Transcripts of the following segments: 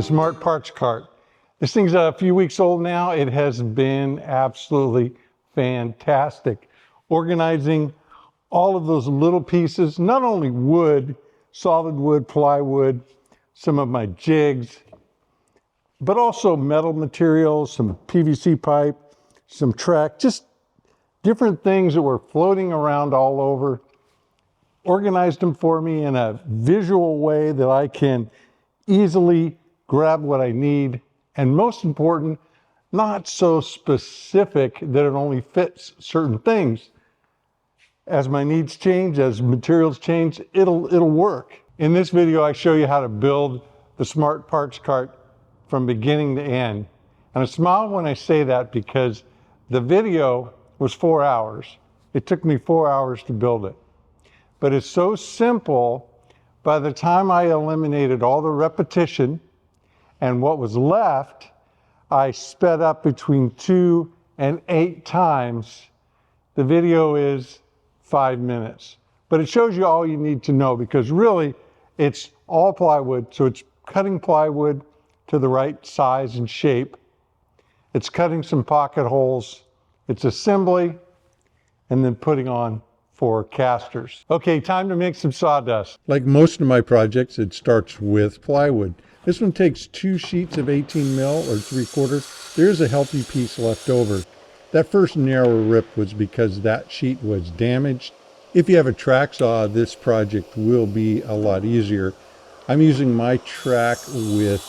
the Smart Parts Cart. This thing's a few weeks old now. It has been absolutely fantastic. Organizing all of those little pieces, not only wood, solid wood, plywood, some of my jigs, but also metal materials, some PVC pipe, some track, just different things that were floating around all over. Organized them for me in a visual way that I can easily grab what I need, and most important, not so specific that it only fits certain things. As my needs change, as materials change, it'll work. In this video, I show you how to build the Smart Parts Cart from beginning to end. And I smile when I say that because the video was 4 hours. It took me 4 hours to build it. But it's so simple, by the time I eliminated all the repetition and what was left, I sped up between 2 and 8 times. The video is 5 minutes, but it shows you all you need to know, because really it's all plywood. So it's cutting plywood to the right size and shape. It's cutting some pocket holes. It's assembly, and then putting on 4 casters. Okay, time to make some sawdust. Like most of my projects, it starts with plywood. This one takes 2 sheets of 18 mil or 3/4. There's a healthy piece left over. That first narrow rip was because that sheet was damaged. If you have a track saw, this project will be a lot easier. I'm using my track with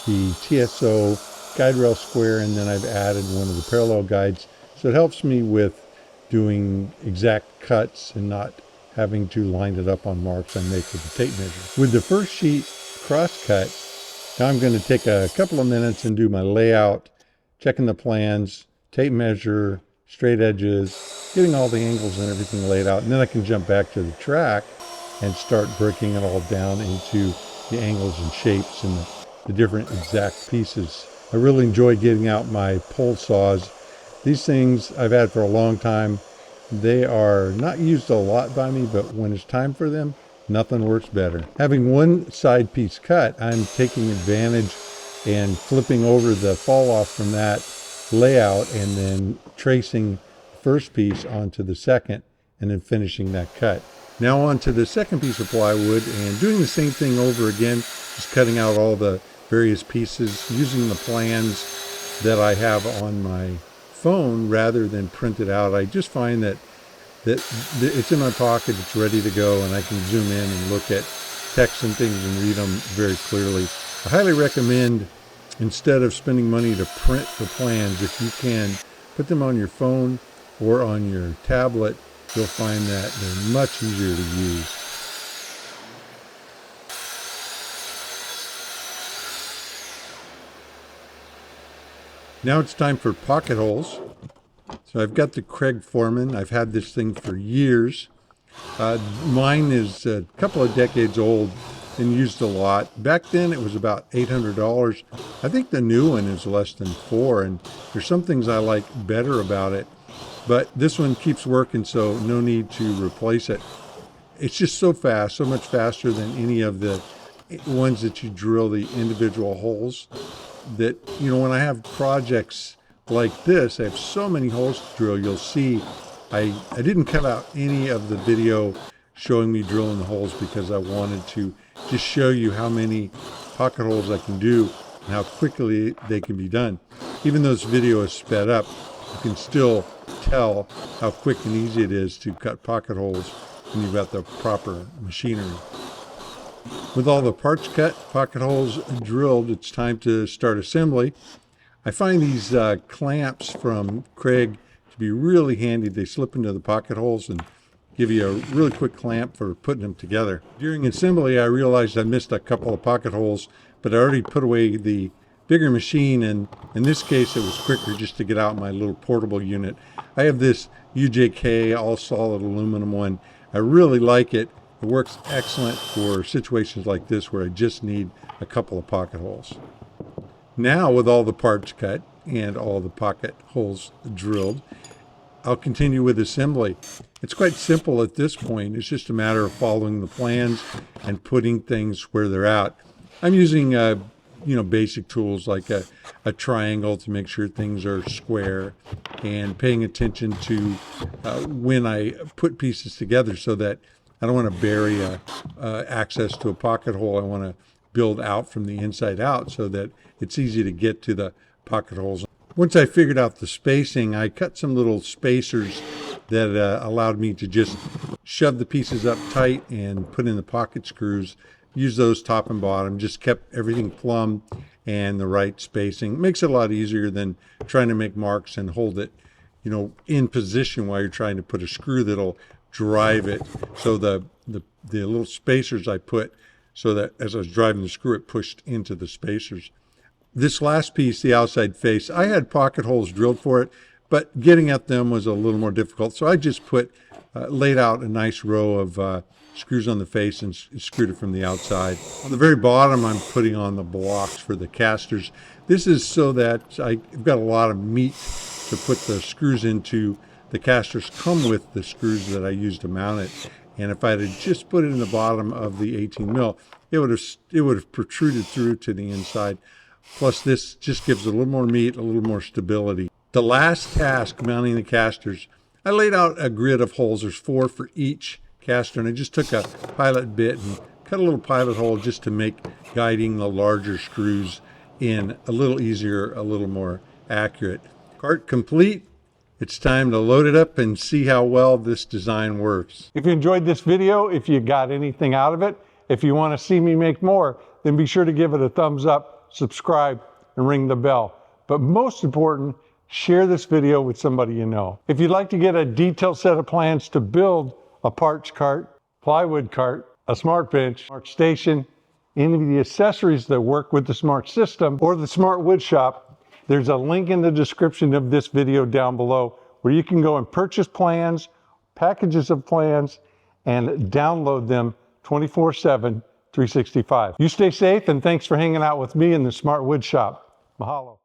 the TSO guide rail square, and then I've added one of the parallel guides. So it helps me with doing exact cuts and not having to line it up on marks I make with the tape measure. With the first sheet cross cut, now I'm going to take a couple of minutes and do my layout, checking the plans, tape measure, straight edges, getting all the angles and everything laid out. And then I can jump back to the track and start breaking it all down into the angles and shapes and the different exact pieces. I really enjoy getting out my pole saws. These things I've had for a long time. They are not used a lot by me, but when it's time for them, nothing works better. Having one side piece cut, I'm taking advantage and flipping over the fall off from that layout and then tracing the first piece onto the second and then finishing that cut. Now on to the second piece of plywood and doing the same thing over again, just cutting out all the various pieces, using the plans that I have on my phone rather than print it out. I just find that it's in my pocket, it's ready to go, and I can zoom in and look at text and things and read them very clearly. I highly recommend, instead of spending money to print the plans, if you can put them on your phone or on your tablet, you'll find that they're much easier to use. Now it's time for pocket holes. So I've got the Craig Foreman. I've had this thing for years. Mine is a couple of decades old and used a lot. Back then it was about $800. I think the new one is less than $4, and there's some things I like better about it. But this one keeps working, so no need to replace it. It's just so fast, so much faster than any of the ones that you drill the individual holes, that, you know, when I have projects like this, I have so many holes to drill. You'll see I didn't cut out any of the video showing me drilling the holes because I wanted to just show you how many pocket holes I can do and how quickly they can be done. Even though this video is sped up, you can still tell how quick and easy it is to cut pocket holes when you've got the proper machinery. With all the parts cut, pocket holes drilled, it's time to start assembly. I find these clamps from Craig to be really handy. They slip into the pocket holes and give you a really quick clamp for putting them together. During assembly, I realized I missed a couple of pocket holes, but I already put away the bigger machine, and in this case it was quicker just to get out my little portable unit. I have this UJK all solid aluminum one. I really like it. It works excellent for situations like this where I just need a couple of pocket holes. Now, with all the parts cut and all the pocket holes drilled, I'll continue with assembly. It's quite simple at this point. It's just a matter of following the plans and putting things where they're at. I'm using basic tools like a triangle to make sure things are square, and paying attention to when I put pieces together, so that I don't want to bury access to a pocket hole. I want to build out from the inside out so that it's easy to get to the pocket holes. Once I figured out the spacing, I cut some little spacers that allowed me to just shove the pieces up tight and put in the pocket screws. Use those top and bottom, just kept everything plumb and the right spacing. It makes it a lot easier than trying to make marks and hold it, in position while you're trying to put a screw that'll drive it. So the little spacers I put, so that as I was driving the screw, it pushed into the spacers. This last piece, the outside face, I had pocket holes drilled for it, but getting at them was a little more difficult. So I just laid out a nice row of screws on the face and screwed it from the outside. On the very bottom, I'm putting on the blocks for the casters. This is so that I've got a lot of meat to put the screws into. The casters come with the screws that I use to mount it. And if I had just put it in the bottom of the 18 mil, it would have protruded through to the inside. Plus, this just gives a little more meat, a little more stability. The last task, mounting the casters, I laid out a grid of holes. There's 4 for each caster, and I just took a pilot bit and cut a little pilot hole just to make guiding the larger screws in a little easier, a little more accurate. Cart complete. It's time to load it up and see how well this design works. If you enjoyed this video, if you got anything out of it, if you want to see me make more, then be sure to give it a thumbs up, subscribe, and ring the bell. But most important, share this video with somebody you know. If you'd like to get a detailed set of plans to build a parts cart, plywood cart, a smart bench, smart station, any of the accessories that work with the smart system, or the smart wood shop, there's a link in the description of this video down below where you can go and purchase plans, packages of plans, and download them 24/7, 365. You stay safe, and thanks for hanging out with me in the Smart Wood Shop. Mahalo.